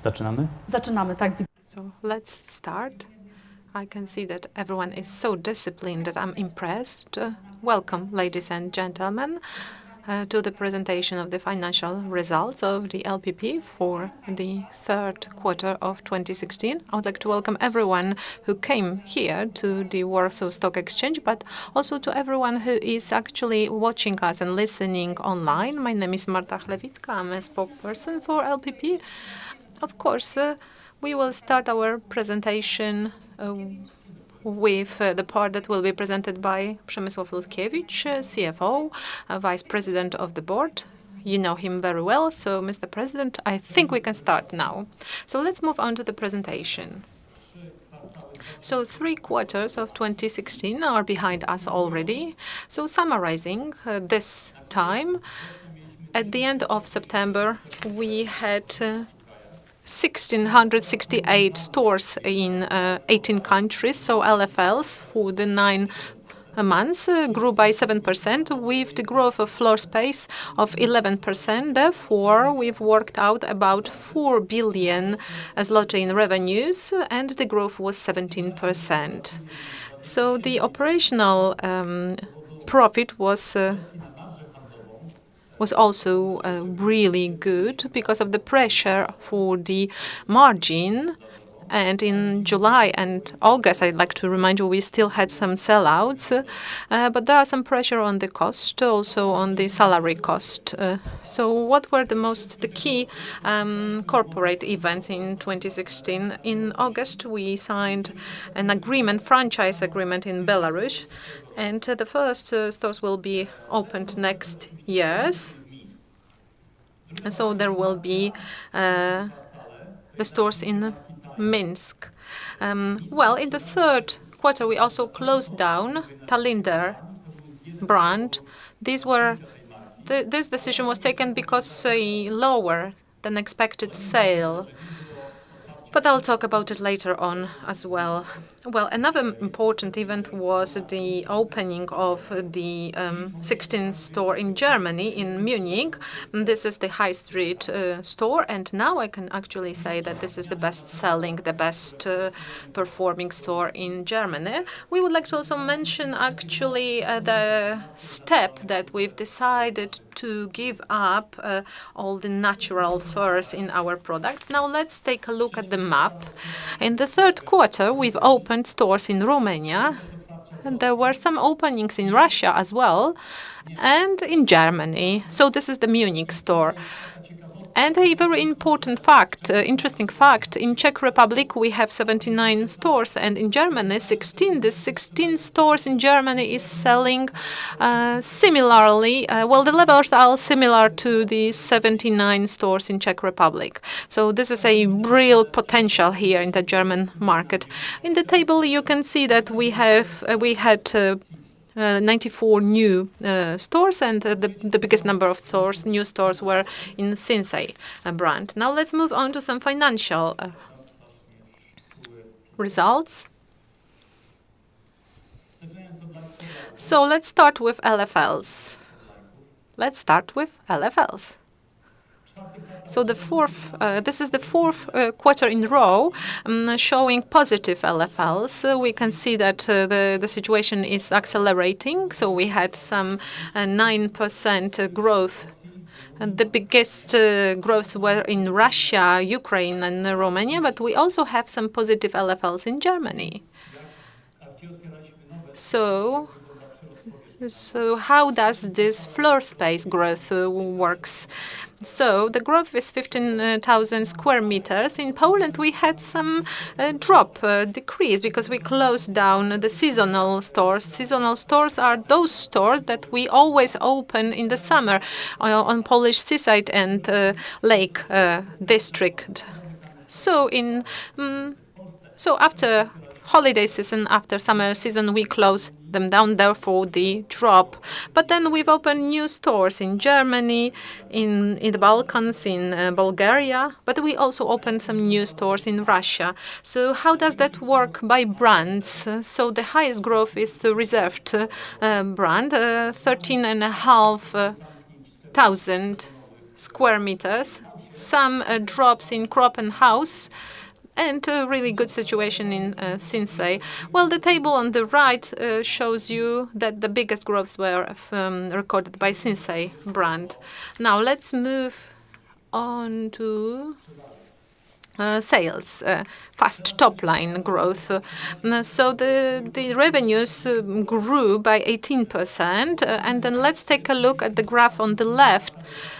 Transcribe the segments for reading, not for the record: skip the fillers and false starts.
Zaczynamy? Zaczynamy, tak. So let's start. I can see that everyone is so disciplined that I'm impressed. Welcome, ladies and gentlemen, to the presentation of the financial results of the LPP for the third quarter of 2016. I would like to welcome everyone who came here to the Warsaw Stock Exchange, but also to everyone who is actually watching us and listening online. My name is Marta Chlewicka. I'm a spokesperson for LPP. Of course, we will start our presentation with the part that will be presented by Przemysław Lutkiewicz, CFO, Vice President of the Board. You know him very well, so Mr. President, I think we can start now. So let's move on to the presentation. So 3 quarters of 2016 are behind us already. So summarizing this time, at the end of September, we had 1,668 stores in 18 countries, so LFLs for the 9 months grew by 7%, with the growth of floor space of 11%. Therefore, we've worked out about 4 billion zloty in revenues, and the growth was 17%. So the operational profit was also really good because of the pressure for the margin. And in July and August, I'd like to remind you, we still had some sellouts, but there are some pressure on the cost, also on the salary cost. So what were the key corporate events in 2016? In August, we signed an agreement, franchise agreement in Belarus, and the first stores will be opened next years. So there will be the stores in Minsk. Well, in the third quarter, we also closed down Tallinder brand. This decision was taken because a lower than expected sale. But I'll talk about it later on as well. Well, another important event was the opening of the 16th store in Germany, in Munich. This is the high street store, and now I can actually say that this is the best-selling, the best performing store in Germany. We would like to also mention actually the step that we've decided to give up all the natural furs in our products. Now let's take a look at the map. In the third quarter, we've opened stores in Romania, and there were some openings in Russia as well, and in Germany. So this is the Munich store. And a very important fact, interesting fact, in Czech Republic we have 79 stores, and in Germany 16. The 16 stores in Germany is selling similarly. Well, the levels are similar to the 79 stores in Czech Republic. So this is a real potential here in the German market. In the table you can see that we had 94 new stores, and the biggest number of new stores were in Sinsay brand. Now let's move on to some financial results. So let's start with LFLs. So this is the fourth quarter in a row showing positive LFLs. We can see that the situation is accelerating. So we had some 9% growth. And the biggest growths were in Russia, Ukraine, and Romania, but we also have some positive LFLs in Germany. So how does this floor space growth works? So the growth is 15,000 square meters. In Poland, we had some decrease, because we closed down the seasonal stores. Seasonal stores are those stores that we always open in the summer on Polish seaside and lake district. So after holiday season, after summer season, we close them down, therefore the drop. But then we've opened new stores in Germany, in the Balkans, in Bulgaria, but we also opened some new stores in Russia. So how does that work by brands? So the highest growth is the Reserved brand, 13,500 square meters, some drops in Cropp and House, and a really good situation in Sinsay. Well, the table on the right shows you that the biggest growths were recorded by Sinsay brand. Now let's move on to sales, fast top-line growth. So the revenues grew by 18%. And then let's take a look at the graph on the left.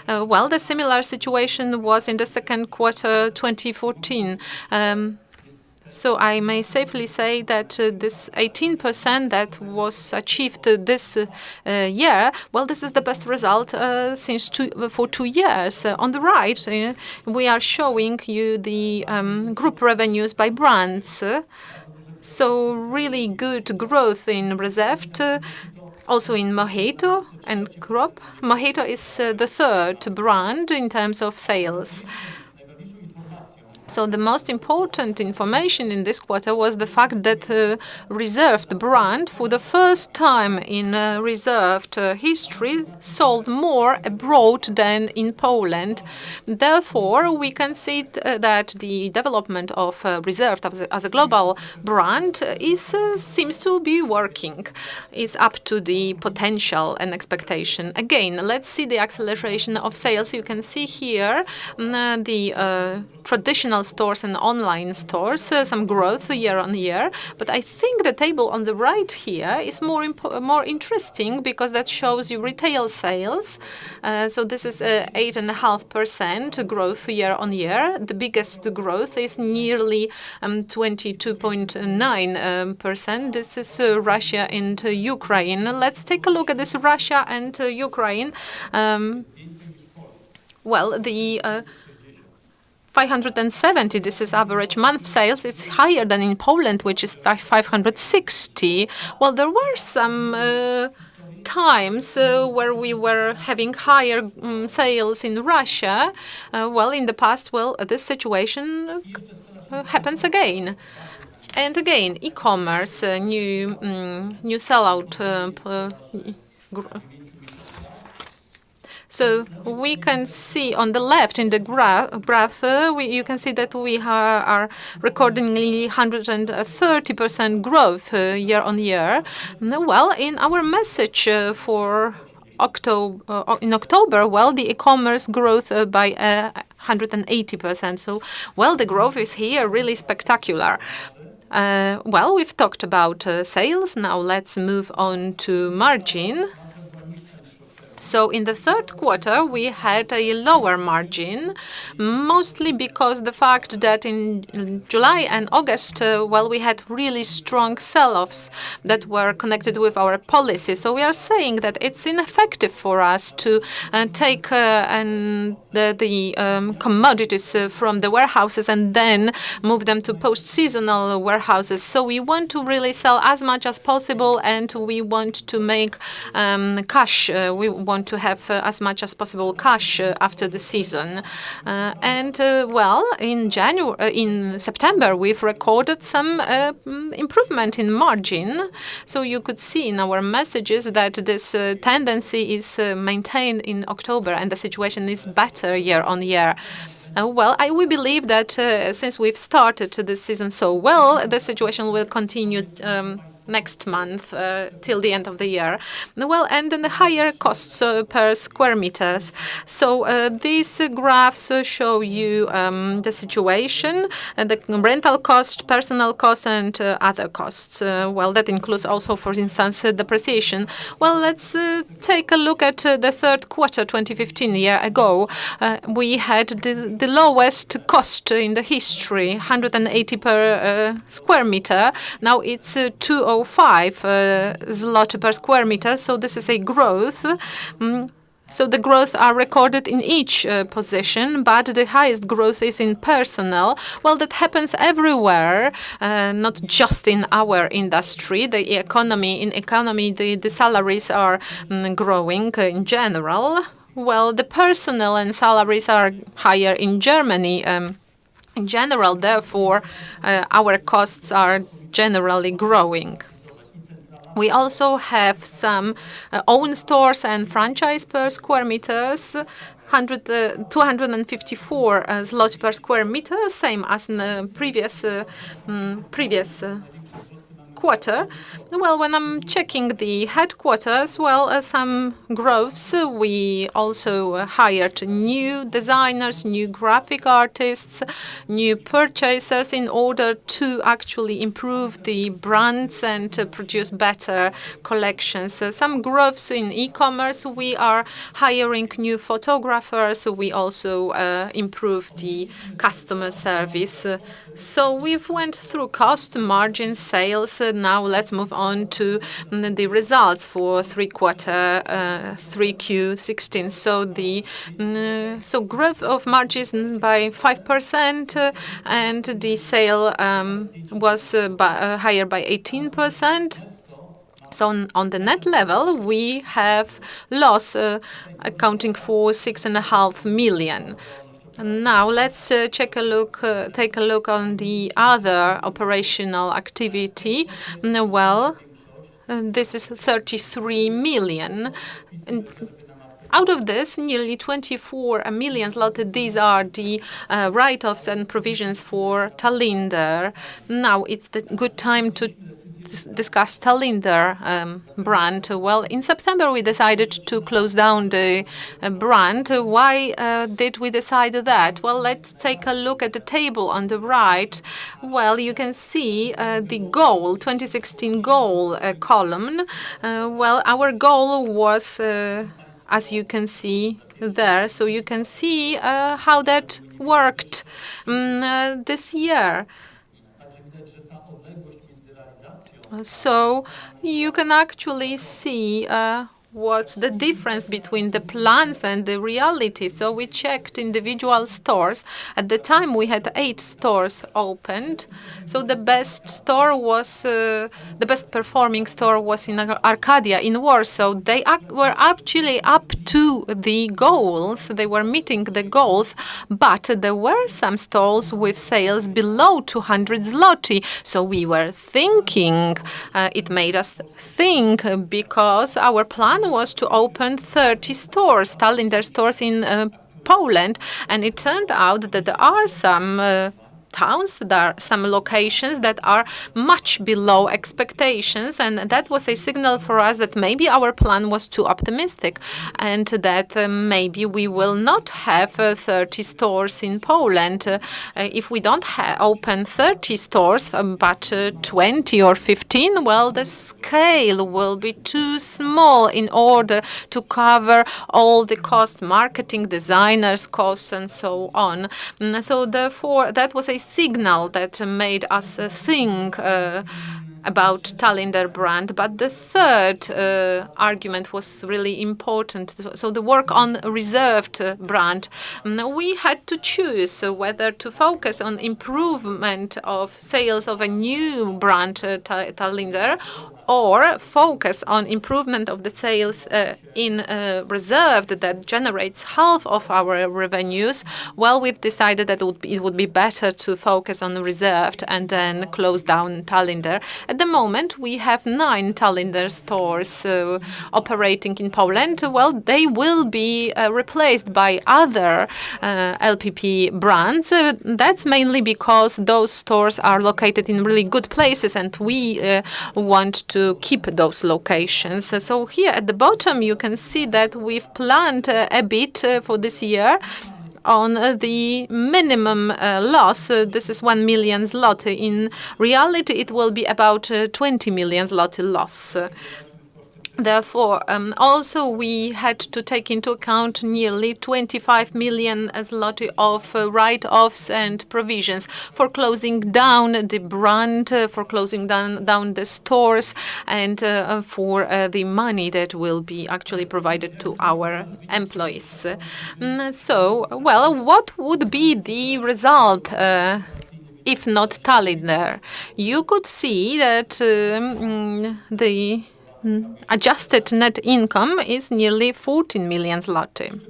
Well, the similar situation was in the second quarter 2014. So I may safely say that this 18% that was achieved this year, well, this is the best result for 2 years. On the right, we are showing you the group revenues by brands. So really good growth in Reserved, also in Mohito and Cropp. Mohito is the third brand in terms of sales. So the most important information in this quarter was the fact that Reserved brand, for the first time in Reserved history, sold more abroad than in Poland. Therefore, we can see that the development of Reserved as a global brand seems to be working, is up to the potential and expectation. Again, let's see the acceleration of sales. You can see here the traditional stores and online stores, some growth year on year. But I think the table on the right here is more interesting because that shows you retail sales. So this is 8.5% growth year on year. The biggest growth is nearly 22.9%. This is Russia and Ukraine. Let's take a look at this Russia and Ukraine. Well, the 570, this is average month sales. It's higher than in Poland, which is 560. Well, there were some times where we were having higher sales in Russia. Well, in the past, well, this situation happens again. And again, e-commerce, new sellout. So we can see on the left in the graph, you can see that we are recording nearly 130% growth year on year. Well, in our message for October, well, the e-commerce growth by 180%. So, well, the growth is here really spectacular. Well, we've talked about sales. Now let's move on to margin. So in the third quarter, we had a lower margin, mostly because the fact that in July and August, well, we had really strong sell-offs that were connected with our policy. So we are saying that it's ineffective for us to take the commodities from the warehouses and then move them to post-seasonal warehouses. So we want to really sell as much as possible, and we want to make cash. We want to have as much as possible cash after the season. Well, in September, we've recorded some improvement in margin. So you could see in our messages that this tendency is maintained in October, and the situation is better year on year. Well, we believe that since we've started this season so well, the situation will continue next month till the end of the year. Well, and then the higher costs per square meters. So these graphs show you the situation, the rental cost, personal cost, and other costs. Well, that includes also, for instance, depreciation. Well, let's take a look at the third quarter 2015, a year ago. We had the lowest cost in the history, 180 per square meter. Now it's 205 zloty per square meter. So this is a growth. So the growth are recorded in each position, but the highest growth is in personnel. Well, that happens everywhere, not just in our industry. The economy, the salaries are growing in general. Well, the personnel and salaries are higher in Germany in general. Therefore, our costs are generally growing. We also have some own stores and franchise per square meters. 254 zloty per square meter, same as in the previous quarter. Well, when I'm checking the headquarters, well, some growths. We also hired new designers, new graphic artists, new purchasers in order to actually improve the brands and to produce better collections. Some growths in e-commerce. We are hiring new photographers. We also improve the customer service. So we've went through cost, margin, sales. Now let's move on to the results for 3Q16. So growth of margins by 5%, and the sale was higher by 18%. So on the net level, we have loss accounting for 6.5 million. Now let's take a look on the other operational activity. Well, this is 33 million. And out of this, nearly 24 million zloty, these are the write-offs and provisions for Tallinder. Now it's the good time to discuss Tallinder brand. Well, in September we decided to close down the brand. Why did we decide that? Well, let's take a look at the table on the right. Well, you can see the goal, 2016 goal column. Well, our goal was, as you can see there, so you can see how that worked this year. So you can actually see what's the difference between the plans and the reality. So we checked individual stores. At the time, we had 8 stores opened. So the best store was, the best performing store was in Arcadia in Warsaw. They were actually up to the goals. They were meeting the goals, but there were some stores with sales below 200 zloty. So we were thinking, it made us think, because our plan was to open 30 stores, Tallinder stores in Poland, and it turned out that there are some towns, there are some locations that are much below expectations, and that was a signal for us that maybe our plan was too optimistic, and that maybe we will not have 30 stores in Poland. If we don't open 30 stores, but 20 or 15, well, the scale will be too small in order to cover all the cost, marketing, designers' costs, and so on. So therefore, that was a signal that made us think about Tallinder brand. But the third argument was really important. So the work on Reserved brand. We had to choose whether to focus on improvement of sales of a new brand, Tallinder, or focus on improvement of the sales in Reserved that generates half of our revenues. Well, we've decided that it would be better to focus on Reserved and then close down Tallinder. At the moment, we have 9 Tallinder stores operating in Poland. Well, they will be replaced by other LPP brands. That's mainly because those stores are located in really good places, and we want to keep those locations. So here at the bottom, you can see that we've planned a bit for this year on the minimum loss. This is 1 million zloty. In reality, it will be about 20 million zloty loss. Therefore, also we had to take into account nearly 25 million zloty of write-offs and provisions for closing down the brand, for closing down the stores, and for the money that will be actually provided to our employees. So, well, what would be the result if not Tallinder? You could see that the adjusted net income is nearly 14 million zloty.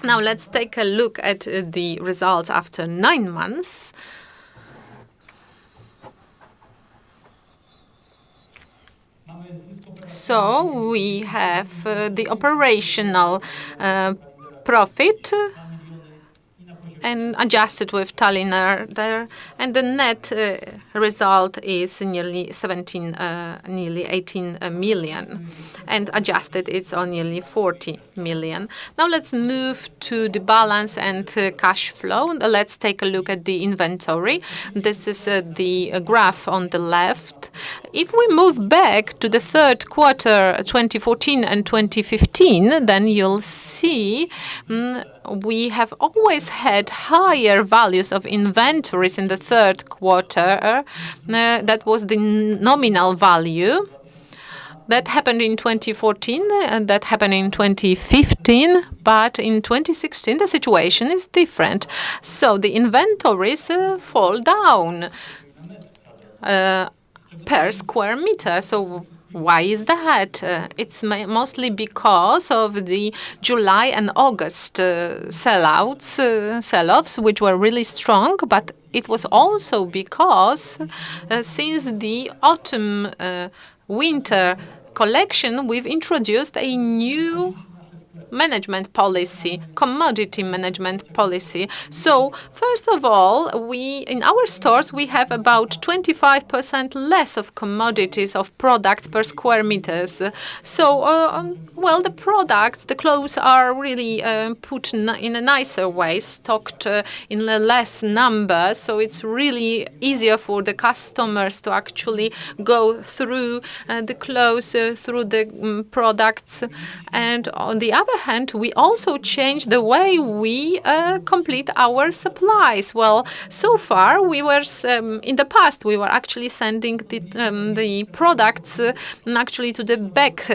Now let's take a look at the results after 9 months. So we have the operational profit and adjusted with Tallinder there, and the net result is nearly 18 million, and adjusted it's on nearly 40 million. Now let's move to the balance and cash flow. Let's take a look at the inventory. This is the graph on the left. If we move back to the third quarter 2014 and 2015, then you'll see we have always had higher values of inventories in the third quarter. That was the nominal value. That happened in 2014, and that happened in 2015, but in 2016 the situation is different. So the inventories fall down per square meter. So why is that? It's mostly because of the July and August sell-offs, which were really strong, but it was also because since the autumn winter collection, we've introduced a new management policy, commodity management policy. So first of all, in our stores we have about 25% less of commodities of products per square meters. So well, the products, the clothes are really put in a nicer way, stocked in less numbers. So it's really easier for the customers to actually go through the clothes, through the products. And on the other hand, we also changed the way we complete our supplies. Well, so far we were in the past we were actually sending the products actually to the back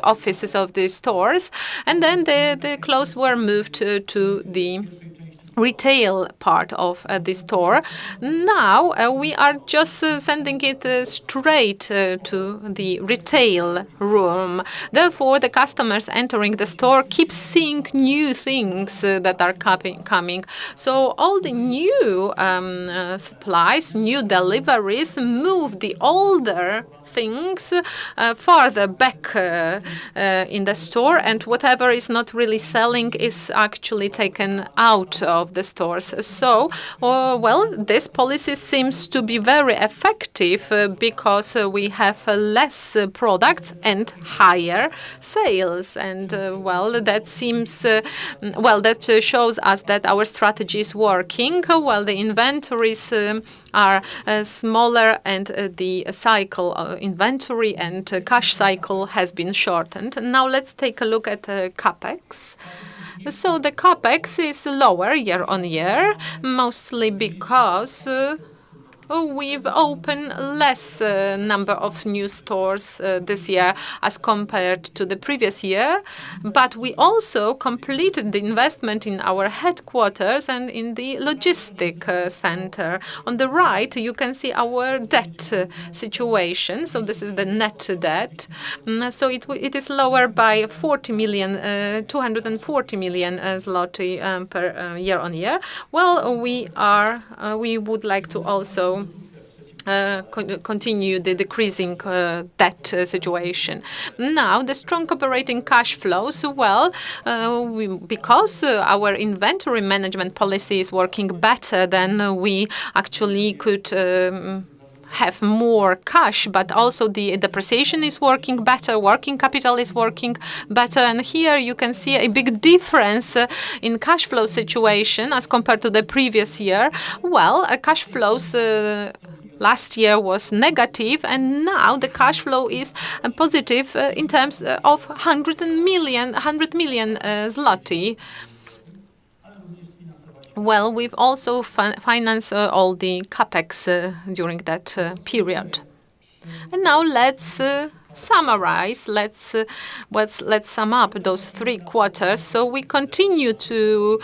offices of the stores, and then the clothes were moved to the retail part of the store. Now we are just sending it straight to the retail room. Therefore, the customers entering the store keep seeing new things that are coming. So all the new supplies, new deliveries move the older things farther back in the store, and whatever is not really selling is actually taken out of the stores. So, well, this policy seems to be very effective because we have less products and higher sales. And, well, that seems, that shows us that our strategy is working. Well, the inventories are smaller, and the cycle inventory and cash cycle has been shortened. Now let's take a look at Capex. So the Capex is lower year on year, mostly because we've opened less number of new stores this year as compared to the previous year. But we also completed the investment in our headquarters and in the logistic center. On the right, you can see our debt situation. So this is the net debt. So it is lower by 240 million zloty per year on year. Well, we would like to also continue the decreasing debt situation. Now, the strong operating cash flows, well, because our inventory management policy is working better, than we actually could have more cash, but also the depreciation is working better, working capital is working better. And here you can see a big difference in cash flow situation as compared to the previous year. Well, cash flows last year was negative, and now the cash flow is positive in terms of 100 million zloty. Well, we've also financed all the Capex during that period. And now let's summarize, let's sum up those 3 quarters. So we continue to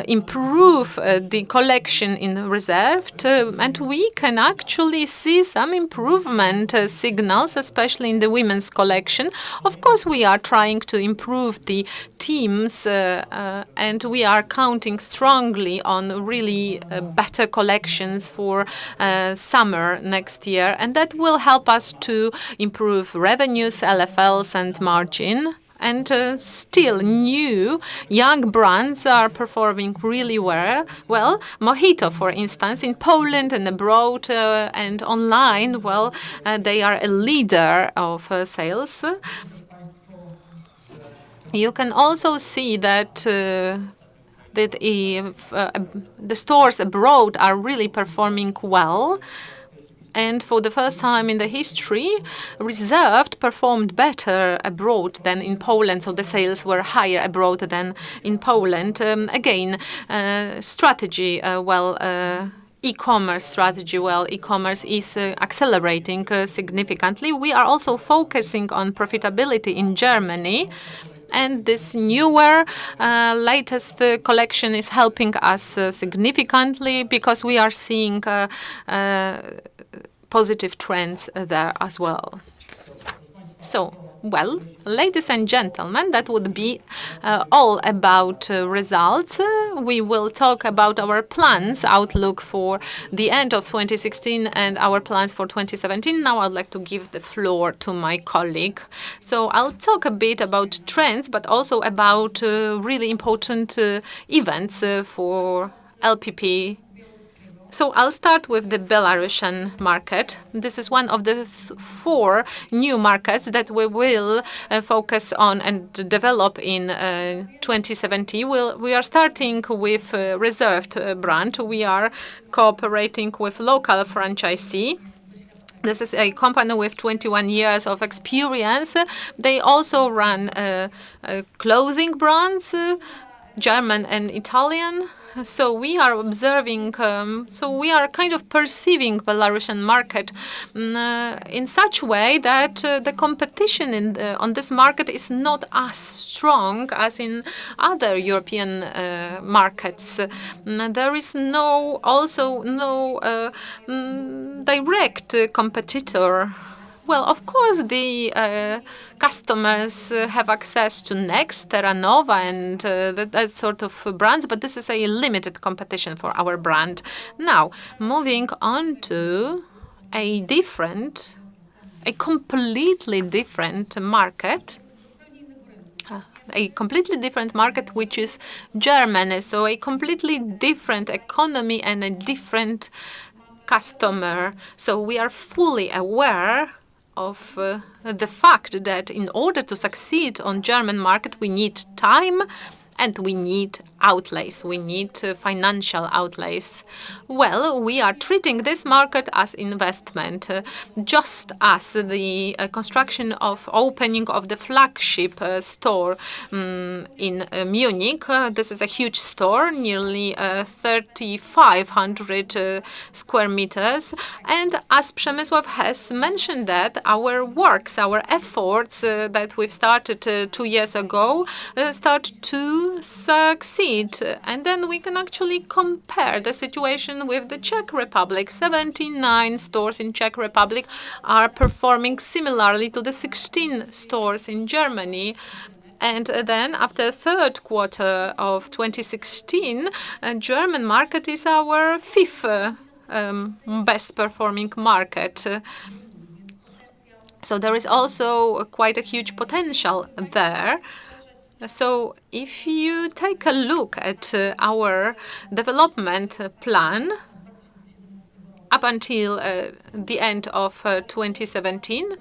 improve the collection in reserved, and we can actually see some improvement signals, especially in the women's collection. Of course, we are trying to improve the teams, and we are counting strongly on really better collections for summer next year, and that will help us to improve revenues, LFLs, and margin. And still new young brands are performing really well. Mohito, for instance, in Poland and abroad and online, they are a leader of sales. You can also see that the stores abroad are really performing well. And for the first time in the history, Reserved performed better abroad than in Poland. So the sales were higher abroad than in Poland. Again, strategy, e-commerce strategy. E-commerce is accelerating significantly. We are also focusing on profitability in Germany. And this newer, latest collection is helping us significantly because we are seeing positive trends there as well. So, ladies and gentlemen, that would be all about results. We will talk about our plans, outlook for the end of 2016 and our plans for 2017. Now I'd like to give the floor to my colleague. So I'll talk a bit about trends, but also about really important events for LPP. So I'll start with the Belarusian market. This is one of the 4 new markets that we will focus on and develop in 2017. We are starting with Reserved brand. We are cooperating with local franchisee. This is a company with 21 years of experience. They also run clothing brands, German and Italian. So we are observing, we are kind of perceiving Belarusian market in such way that the competition on this market is not as strong as in other European markets. There is no direct competitor. Well, of course, the customers have access to Next, Terra Nova, and that sort of brands, but this is a limited competition for our brand. Now, moving on to a completely different market. A completely different market, which is Germany. So a completely different economy and a different customer. So we are fully aware of the fact that in order to succeed on German market, we need time and we need outlays. We need financial outlays. Well, we are treating this market as investment, just as the construction of opening of the flagship store in Munich. This is a huge store, nearly 3,500 square meters. And as Przemysław has mentioned that, our works, our efforts that we've started 2 years ago start to succeed. And then we can actually compare the situation with the Czech Republic. 79 stores in Czech Republic are performing similarly to the 16 stores in Germany. And then after third quarter of 2016, German market is our 5th best performing market. So there is also quite a huge potential there. So if you take a look at our development plan up until the end of 2017,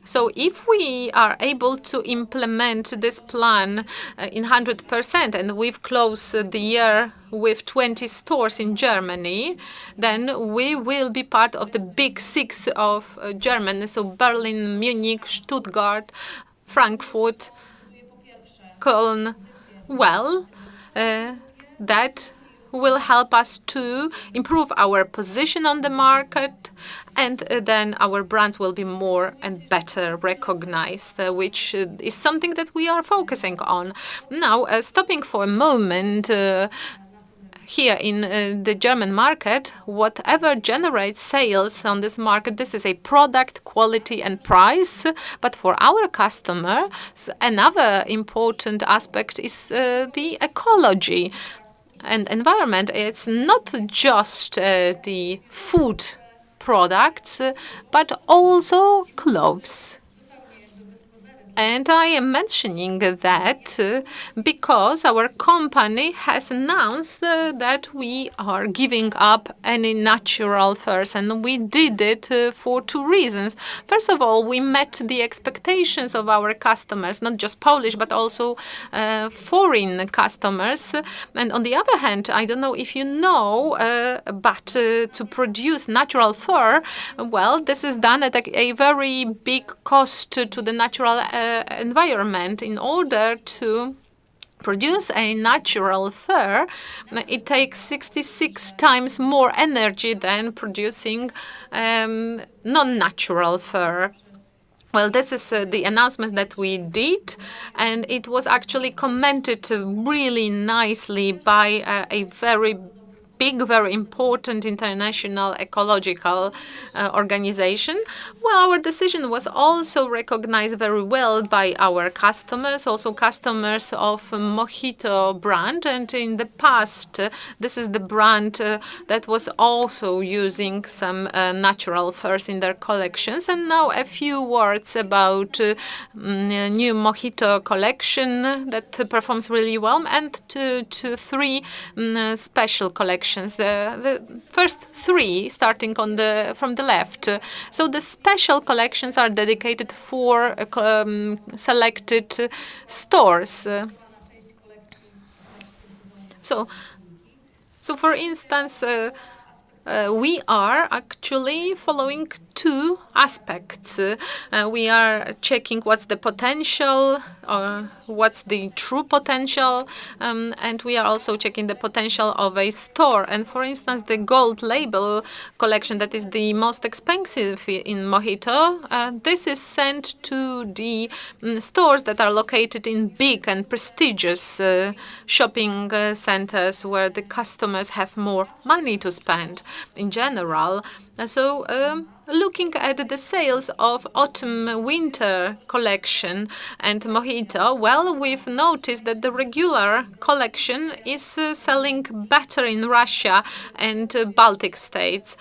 so if we are able to implement this plan in 100%, and we've closed the year with 20 stores in Germany, then we will be part of the big 6 of Germany, so Berlin, Munich, Stuttgart, Frankfurt, Köln. Well, that will help us to improve our position on the market, and then our brands will be more and better recognized, which is something that we are focusing on. Now, stopping for a moment, here in the German market, whatever generates sales on this market, this is a product, quality, and price. But for our customers, another important aspect is the ecology and environment. It's not just the food products, but also clothes. And I am mentioning that because our company has announced that we are giving up any natural furs, and we did it for two reasons. First of all, we met the expectations of our customers, not just Polish, but also foreign customers. And on the other hand, I don't know if you know, but to produce natural fur, well, this is done at a very big cost to the natural environment. In order to produce a natural fur, it takes 66 times more energy than producing non-natural fur. Well, this is the announcement that we did, and it was actually commented really nicely by a very big, very important international ecological organization. Well, our decision was also recognized very well by our customers, also customers of Mohito brand. And in the past, this is the brand that was also using some natural furs in their collections. And now a few words about new Mohito collection that performs really well, and to three special collections. The first three, starting from the left. So the special collections are dedicated for selected stores. So for instance, we are actually following two aspects. We are checking what's the potential, or what's the true potential, and we are also checking the potential of a store. And for instance, the gold label collection, that is the most expensive in Mohito, this is sent to the stores that are located in big and prestigious shopping centers where the customers have more money to spend in general. So looking at the sales of autumn-winter collection and Mohito, well, we've noticed that the regular collection is selling better in Russia and Baltic states.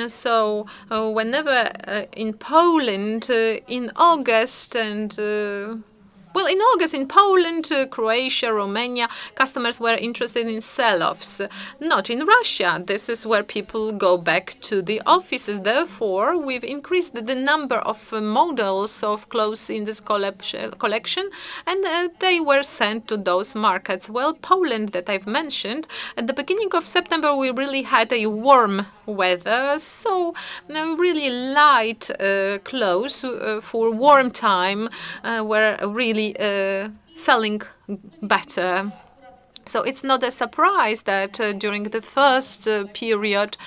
So whenever in Poland, in August and well, in August in Poland, Croatia, Romania, customers were interested in sell-offs. Not in Russia. This is where people go back to the offices. Therefore, we've increased the number of models of clothes in this collection, and they were sent to those markets. Well, Poland, that I've mentioned, at the beginning of September, we really had a warm weather, so really light clothes for warm time were really selling better. So it's not a surprise that during the first period,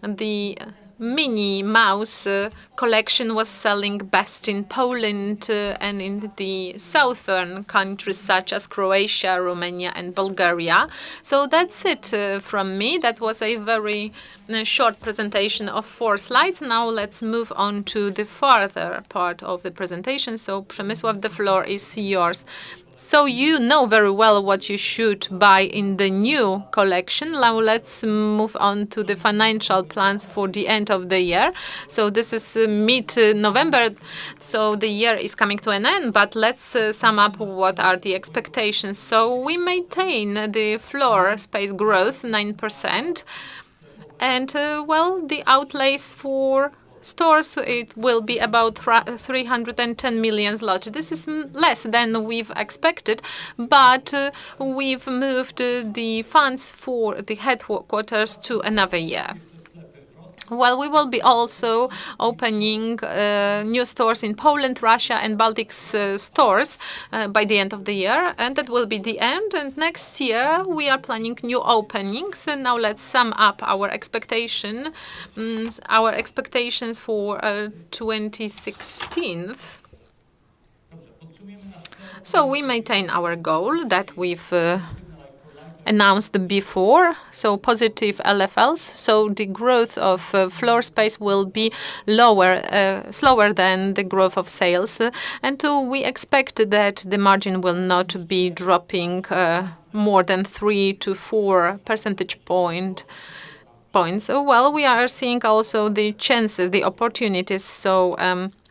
the Minnie Mouse collection was selling best in Poland and in the southern countries such as Croatia, Romania, and Bulgaria. So that's it from me. That was a very short presentation of 4 slides. Now let's move on to the further part of the presentation. So Przemysław, the floor is yours. So you know very well what you should buy in the new collection. Now let's move on to the financial plans for the end of the year. So this is mid-November, so the year is coming to an end, but let's sum up what are the expectations. So we maintain the floor space growth, 9%. And, well, the outlays for stores, it will be about 310 million zloty. This is less than we've expected, but we've moved the funds for the headquarters to another year. Well, we will be also opening new stores in Poland, Russia, and Baltic stores by the end of the year, and that will be the end. And next year we are planning new openings. And now let's sum up our expectations for 2016. So we maintain our goal that we've announced before, so positive LFLs. So the growth of floor space will be slower than the growth of sales. And we expect that the margin will not be dropping more than 3 to 4 percentage points. Well, we are seeing also the chances, the opportunities. So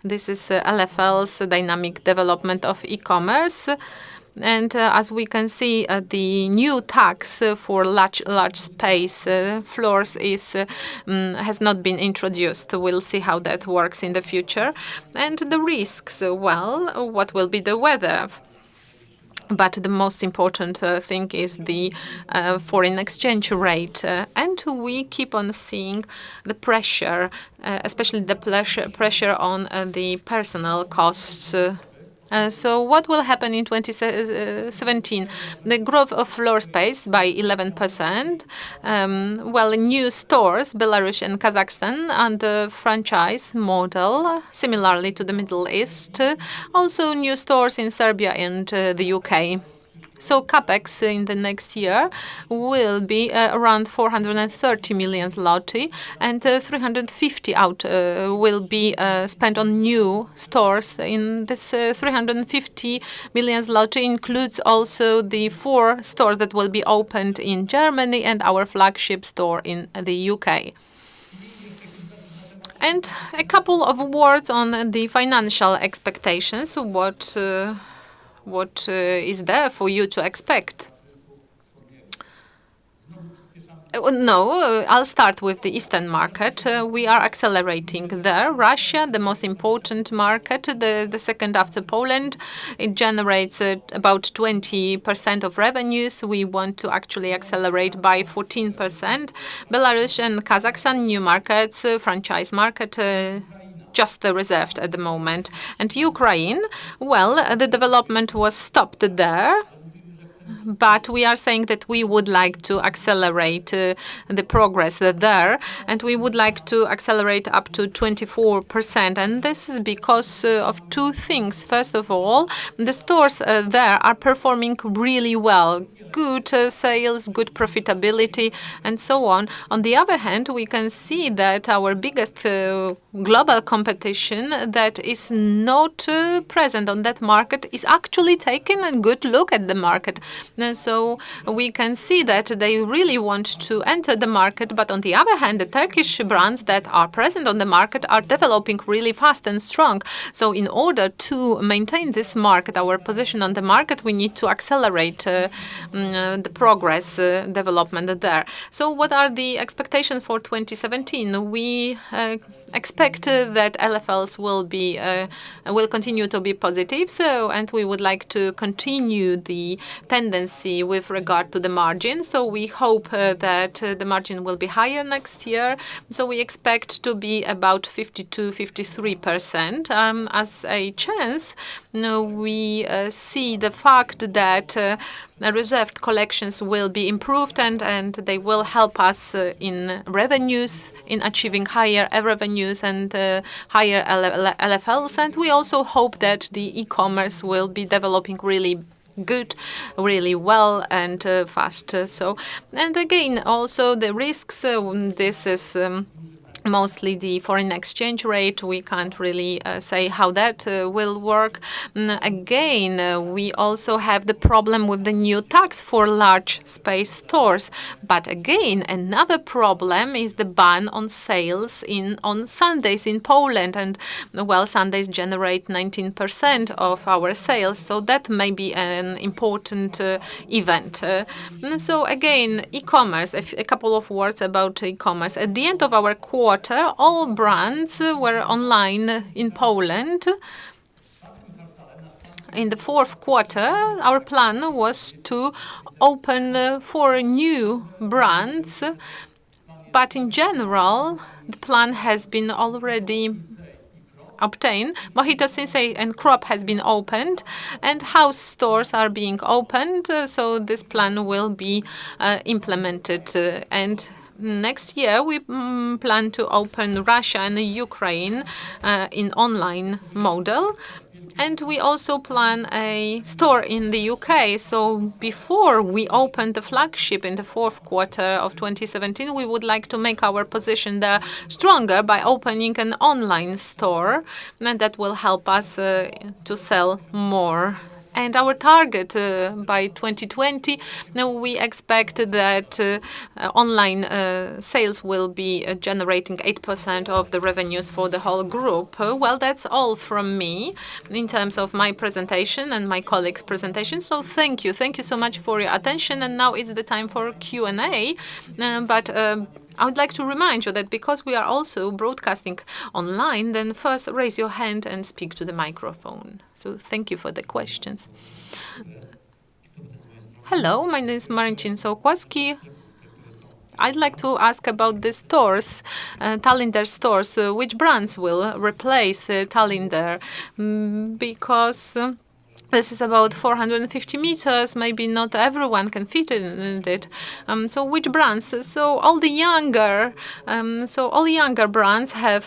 this is LFL's dynamic development of e-commerce. And as we can see, the new tax for large space floors has not been introduced. We'll see how that works in the future. And the risks, well, what will be the weather? But the most important thing is the foreign exchange rate. And we keep on seeing the pressure, especially the pressure on the personal costs. So what will happen in 2017? The growth of floor space by 11%. Well, new stores, Belarus and Kazakhstan, and the franchise model, similarly to the Middle East. Also new stores in Serbia and the UK. So Capex in the next year will be around 430 million zloty, and 350 will be spent on new stores. In this 350 million zloty includes also the 4 stores that will be opened in Germany and our flagship store in the UK. And a couple of words on the financial expectations. What is there for you to expect? No, I'll start with the Eastern market. We are accelerating there. Russia, the most important market, the second after Poland. It generates about 20% of revenues. We want to actually accelerate by 14%. Belarus and Kazakhstan, new markets, franchise market, just reserved at the moment. And Ukraine, well, the development was stopped there. But we are saying that we would like to accelerate the progress there, and we would like to accelerate up to 24%. And this is because of 2 things. First of all, the stores there are performing really well. Good sales, good profitability, and so on. On the other hand, we can see that our biggest global competition that is not present on that market is actually taking a good look at the market. So we can see that they really want to enter the market, but on the other hand, the Turkish brands that are present on the market are developing really fast and strong. So in order to maintain this market, our position on the market, we need to accelerate the progress development there. So what are the expectations for 2017? We expect that LFLs will continue to be positive. And we would like to continue the tendency with regard to the margin. So we hope that the margin will be higher next year. So we expect to be about 52-53%. As a chance, we see the fact that reserved collections will be improved and they will help us in revenues, in achieving higher revenues and higher LFLs. And we also hope that the e-commerce will be developing really good, really well and fast. And again, also the risks, this is mostly the foreign exchange rate. We can't really say how that will work. Again, we also have the problem with the new tax for large space stores. But again, another problem is the ban on sales on Sundays in Poland. And, well, Sundays generate 19% of our sales. So that may be an important event. So again, e-commerce, a couple of words about e-commerce. At the end of our quarter, all brands were online in Poland. In the 4th quarter, our plan was to open 4 new brands. But in general, the plan has been already obtained. Mohito, Sinsay, and Cropp has been opened, and house stores are being opened. So this plan will be implemented. And next year, we plan to open Russia and Ukraine in online model. And we also plan a store in the UK. So before we open the flagship in the fourth quarter of 2017, we would like to make our position there stronger by opening an online store, and that will help us to sell more. And our target by 2020, we expect that online sales will be generating 8% of the revenues for the whole group. Well, that's all from me in terms of my presentation and my colleagues' presentation. So thank you. Thank you so much for your attention. And now it's the time for Q&A. I would like to remind you that because we are also broadcasting online, then first raise your hand and speak to the microphone. So thank you for the questions. Hello, my name is Marcin Sołkowski. I'd like to ask about the stores, Tallinder stores. Which brands will replace Tallinder? Because this is about 450 meters. Maybe not everyone can fit in it. So which brands? So all younger brands have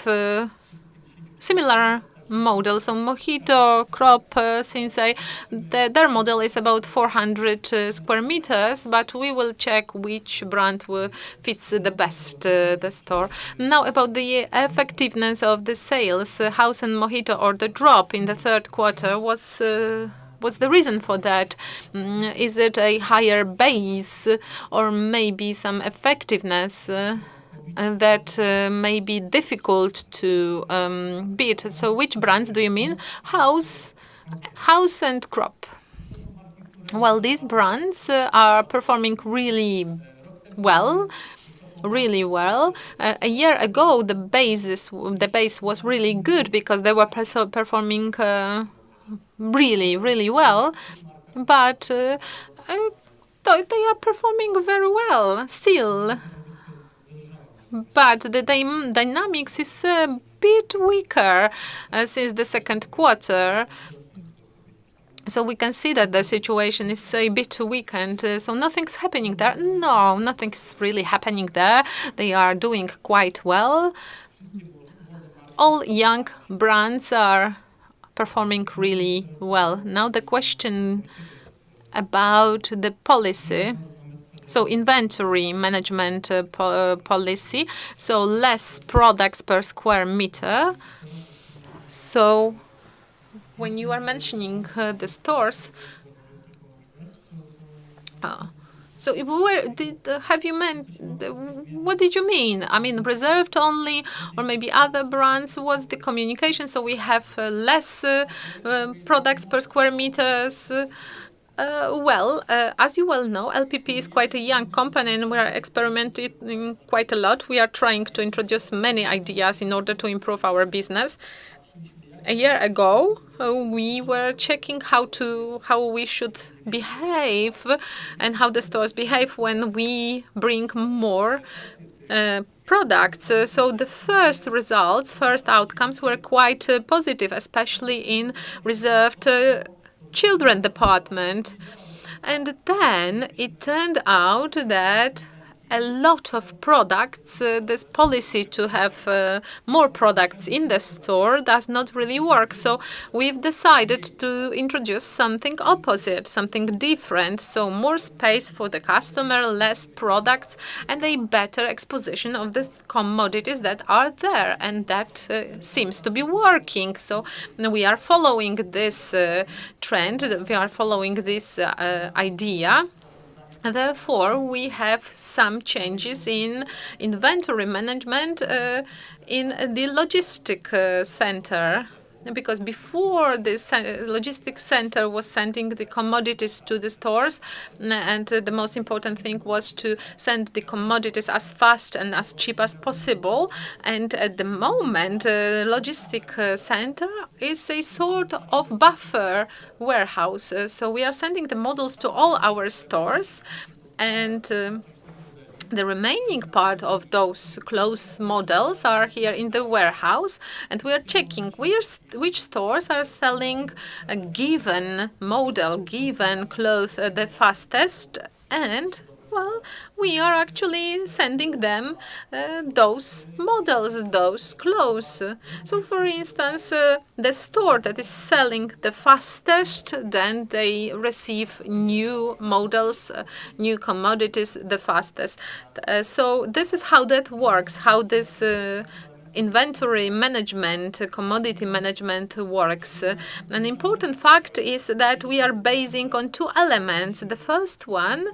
similar models. So Mohito, Cropp, Sinsay, their model is about 400 square meters, but we will check which brand fits the best the store. Now about the effectiveness of the sales, House and Mohito, or the drop in the third quarter, what's the reason for that? Is it a higher base or maybe some effectiveness that may be difficult to beat? So which brands do you mean? House and Cropp. Well, these brands are performing really well. A year ago, the base was really good because they were performing really well, but they are performing very well still. But the dynamics is a bit weaker since the second quarter. So we can see that the situation is a bit weakened. So nothing's happening there. No, nothing's really happening there. They are doing quite well. All young brands are performing really well. Now the question about the policy. So inventory management policy, so less products per square meter. So when you are mentioning the stores, so what did you mean? I mean, reserved only, or maybe other brands? What's the communication? So we have less products per square meters. As you well know, LPP is quite a young company and we are experimenting quite a lot. We are trying to introduce many ideas in order to improve our business. A year ago, we were checking how we should behave and how the stores behave when we bring more products. So the first outcomes were quite positive, especially in reserved children department. And then it turned out that a lot of products, this policy to have more products in the store does not really work. So we've decided to introduce something opposite, something different. So more space for the customer, less products, and a better exposition of the commodities that are there. And that seems to be working. So we are following this trend. We are following this idea. Therefore, we have some changes in inventory management in the logistic center. Because before this logistics center was sending the commodities to the stores, and the most important thing was to send the commodities as fast and as cheap as possible. And at the moment, logistic center is a sort of buffer warehouse. So we are sending the models to all our stores, and The remaining part of those clothes models are here in the warehouse, and we are checking which stores are selling a given model, given cloth the fastest, and well, we are actually sending them those models, those clothes. So, for instance, the store that is selling the fastest, then they receive new models, new commodities the fastest. So, this is how that works, how this inventory management, commodity management works. An important fact is that we are basing on two elements. The first one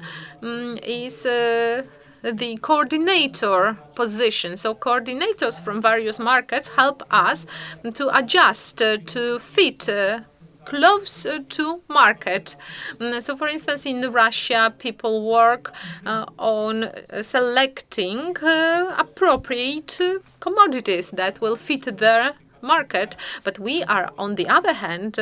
is the coordinator position. So coordinators from various markets help us to adjust, to fit close to market. So, for instance, in Russia, people work on selecting appropriate commodities that will fit their market. But we are, on the other hand,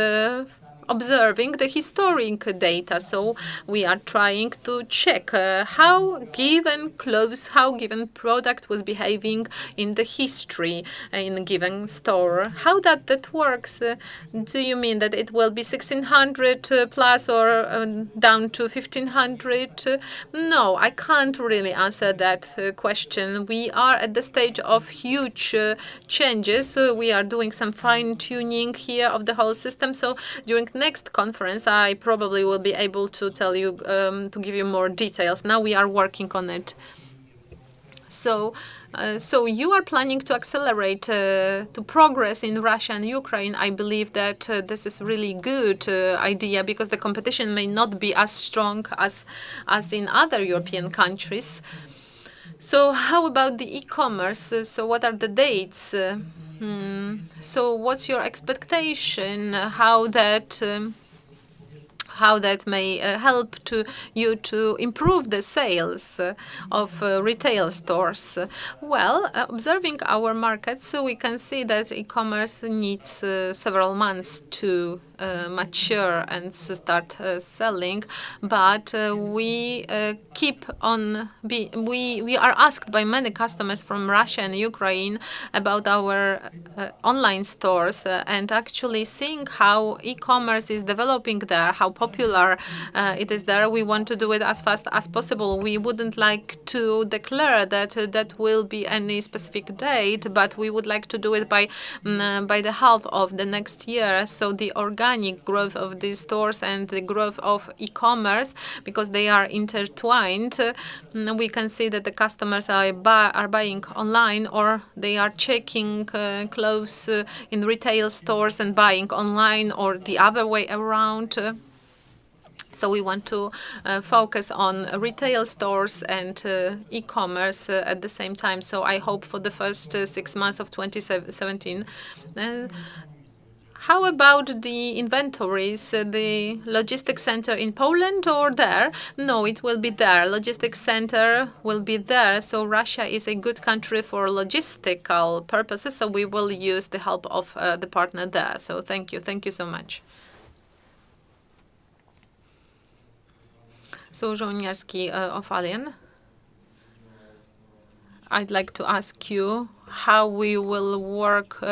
observing the historic data. So we are trying to check how given clothes, how given product was behaving in the history in a given store. How that works? Do you mean that it will be 1600 plus or down to 1500? No, I can't really answer that question. We are at the stage of huge changes. We are doing some fine tuning here of the whole system. So during next conference, I probably will be able to tell you, to give you more details. Now we are working on it. So you are planning to accelerate to progress in Russia and Ukraine. I believe that this is really good idea because the competition may not be as strong as in other European countries. So how about the e-commerce? So what are the dates? So what's your expectation? How that may help to you to improve the sales of retail stores? Well, observing our markets, we can see that e-commerce needs several months to mature and start selling, but we keep on we are asked by many customers from Russia and Ukraine about our online stores, and actually seeing how e-commerce is developing there, how popular it is there. We want to do it as fast as possible. We wouldn't like to declare that that will be any specific date, but we would like to do it by the half of the next year. So the organic growth of these stores and the growth of e-commerce, because they are intertwined, we can see that the customers are buying online, or they are checking clothes in retail stores and buying online, or the other way around. So we want to focus on retail stores and e-commerce at the same time. So I hope for the first 6 months of 2017. How about the inventories, the logistics center in Poland or there? No, it will be there. Logistics center will be there. So Russia is a good country for logistical purposes. So we will use the help of the partner there. So thank you. Thank you so much. So Żołnierski of Alien, I'd like to ask you how we will work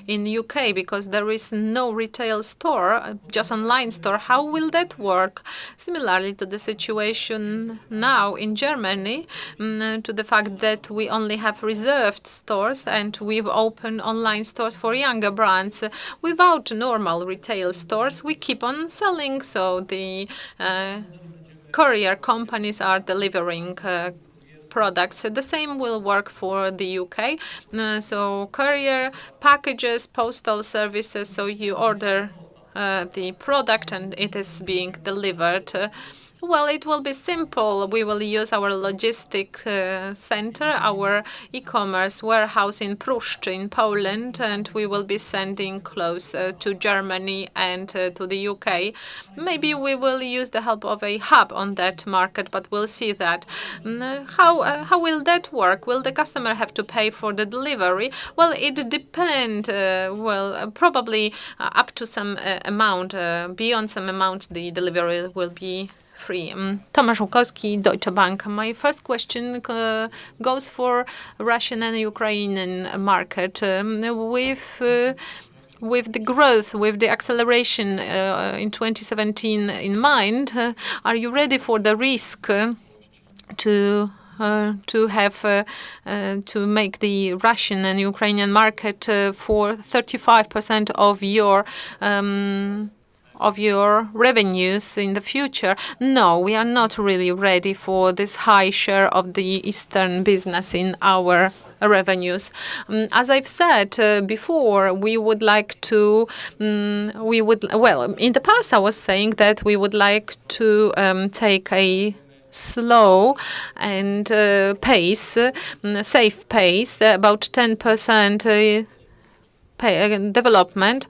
in UK, because there is no retail store, just online store. How will that work? Similarly to the situation now in Germany, to the fact that we only have reserved stores and we've opened online stores for younger brands. Without normal retail stores, we keep on selling. So the courier companies are delivering products. The same will work for the UK. So courier packages, postal services, so you order the product and it is being delivered. Well, it will be simple. We will use our logistics center, our e-commerce warehouse in Pruszcz in Poland, and we will be sending clothes to Germany and to the UK. Maybe we will use the help of a hub on that market, but we'll see that. How will that work? Will the customer have to pay for the delivery? Well, it depends. Probably up to some amount, beyond some amount, the delivery will be free. Tomasz Łukowski, Deutsche Bank. My first question goes for Russian and Ukrainian market. With the growth, with the acceleration in 2017 in mind, are you ready for the risk to make the Russian and Ukrainian market for 35% of your revenues in the future? No, we are not really ready for this high share of the Eastern business in our revenues. As I've said before, we would like to, well, in the past I was saying that we would like to take a slow and safe pace, about 10% development.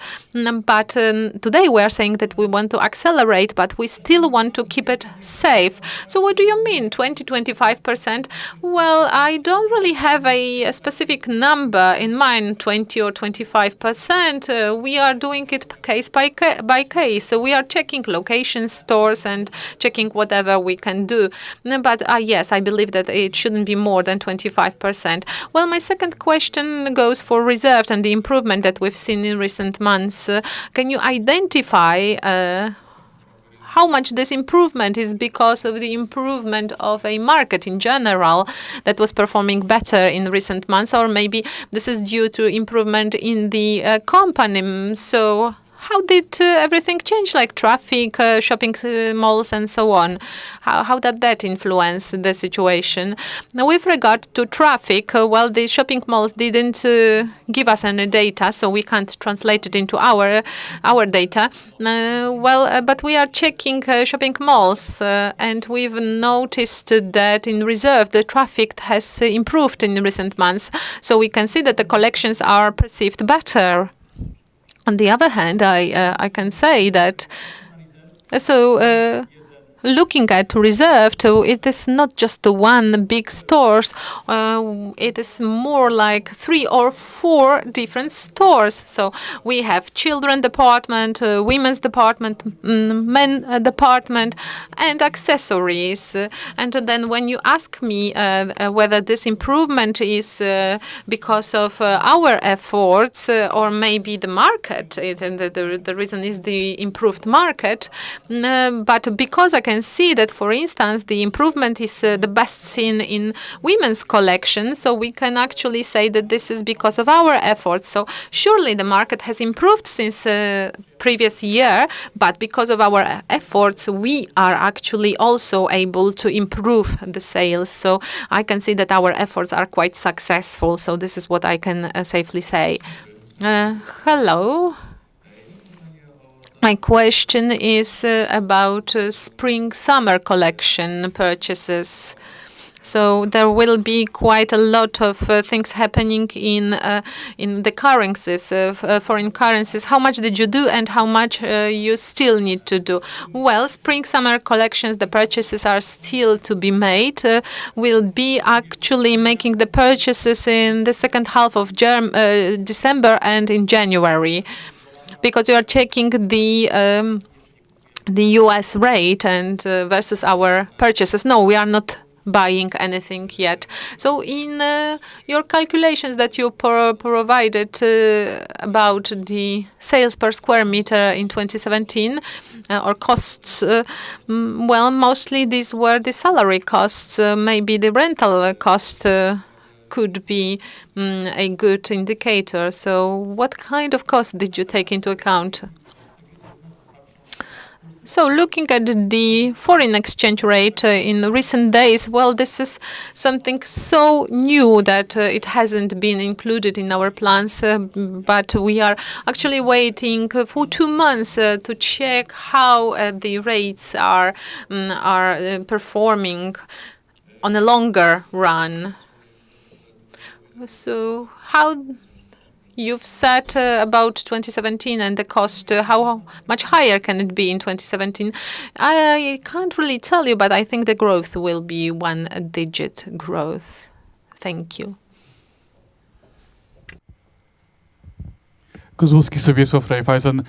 But today we are saying that we want to accelerate, but we still want to keep it safe. So what do you mean, 20-25%? Well, I don't really have a specific number in mind, 20 or 25%. We are doing it case by case. So we are checking location stores and checking whatever we can do. But yes, I believe that it shouldn't be more than 25%. Well, my second question goes for reserves and the improvement that we've seen in recent months. Can you identify how much this improvement is because of the improvement of a market in general that was performing better in recent months, or maybe this is due to improvement in the company? So how did everything change, like traffic, shopping malls, and so on? How did that influence the situation? Now, with regard to traffic, well, the shopping malls didn't give us any data, so we can't translate it into our data. But we are checking shopping malls, and we've noticed that in reserve, the traffic has improved in recent months. So we can see that the collections are perceived better. On the other hand, I can say that looking at Reserved, it is not just the one big stores. It is more like 3 or 4 different stores. So we have children department, women's department, men department, and accessories. And then when you ask me whether this improvement is because of our efforts or maybe the market, and the reason is the improved market, but because I can see that, for instance, the improvement is the best seen in women's collection, so we can actually say that this is because of our efforts. So surely the market has improved since previous year, but because of our efforts, we are actually also able to improve the sales. So I can see that our efforts are quite successful. So this is what I can safely say. Hello. My question is about spring-summer collection purchases. So there will be quite a lot of things happening in the currencies, foreign currencies. How much did you do, and how much you still need to do? Well, spring-summer collections, the purchases are still to be made. We'll be actually making the purchases in the second half of December and in January, because we are checking the U.S. rate and versus our purchases. No, we are not buying anything yet. So in your calculations that you provided about the sales per square meter in 2017 or costs, well, mostly these were the salary costs. Maybe the rental cost could be a good indicator. So what kind of cost did you take into account? So looking at the foreign exchange rate in recent days, well, this is something so new that it hasn't been included in our plans, but we are actually waiting for 2 months to check how the rates are performing on a longer run. So how you've said about 2017 and the cost, how much higher can it be in 2017? I can't really tell you, but I think the growth will be 1-digit growth. Thank you. Kozłowski Sobiesław Raiffeisen.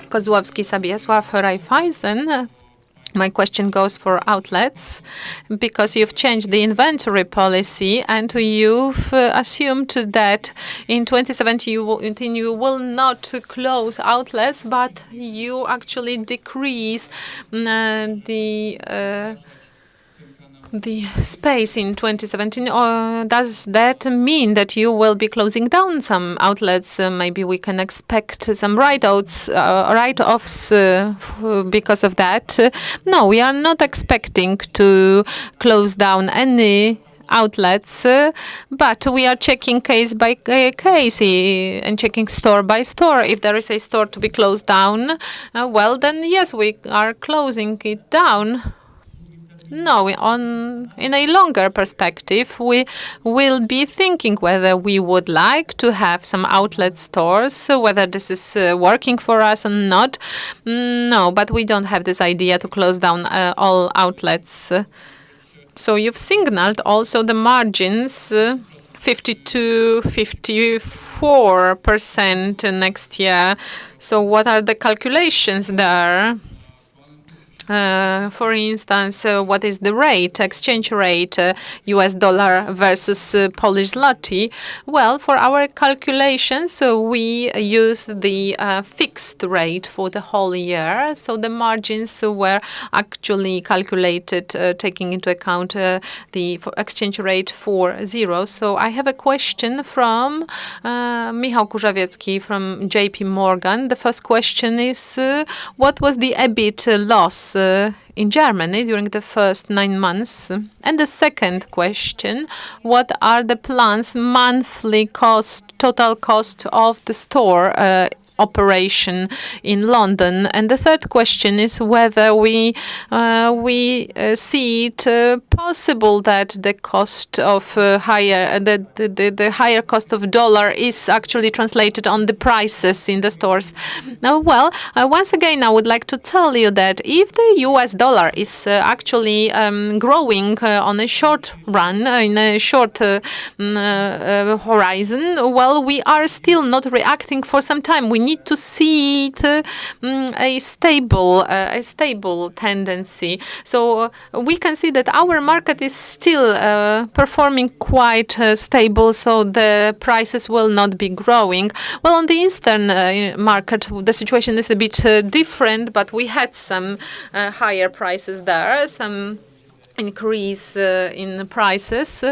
Kozłowski Sobiesław Raiffeisen. My question goes for outlets, because you've changed the inventory policy and you've assumed that in 2017 you will not close outlets, but you actually decrease the space in 2017. Or does that mean that you will be closing down some outlets? Maybe we can expect some write-offs because of that. No, we are not expecting to close down any outlets, but we are checking case by case and checking store by store. If there is a store to be closed down, well, then yes, we are closing it down. No, in a longer perspective, we will be thinking whether we would like to have some outlet stores, whether this is working for us or not. No, but we don't have this idea to close down all outlets. So you've signaled also the margins, 52-54% next year. So what are the calculations there? For instance, what is the rate, exchange rate, US dollar versus Polish zloty? Well, for our calculations, we use the fixed rate for the whole year. So the margins were actually calculated taking into account the exchange rate for 0. So I have a question from Michał Kurzawiecki from JP Morgan. The first question is, what was the EBIT loss in Germany during the first 9 months? And the second question, what are the plans, monthly cost, total cost of the store operation in London? And the third question is whether we see it possible that the cost of the higher cost of dollar is actually translated on the prices in the stores. Now, well, once again, I would like to tell you that if the US dollar is actually growing on a short run, in a short horizon, well, we are still not reacting for some time. We need to see it a stable tendency. So we can see that our market is still performing quite stable, so the prices will not be growing. Well, on the Eastern market, the situation is a bit different, but we had some higher prices there, some increase in prices.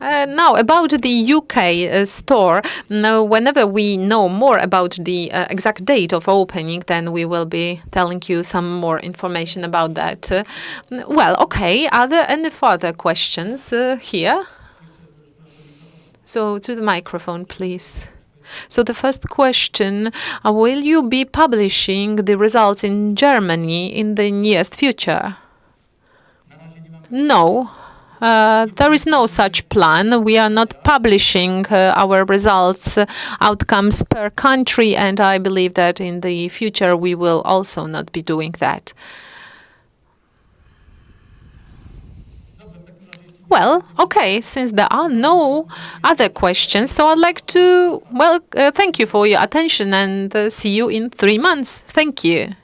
Now, about the UK store, whenever we know more about the exact date of opening, then we will be telling you some more information about that. Well, okay, are there any further questions here? So, to the microphone, please. So the first question, will you be publishing the results in Germany in the nearest future? No, there is no such plan. We are not publishing our results, outcomes per country, and I believe that in the future we will also not be doing that. Well, okay, since there are no other questions, so I'd like to, thank you for your attention and see you in 3 months. Thank you.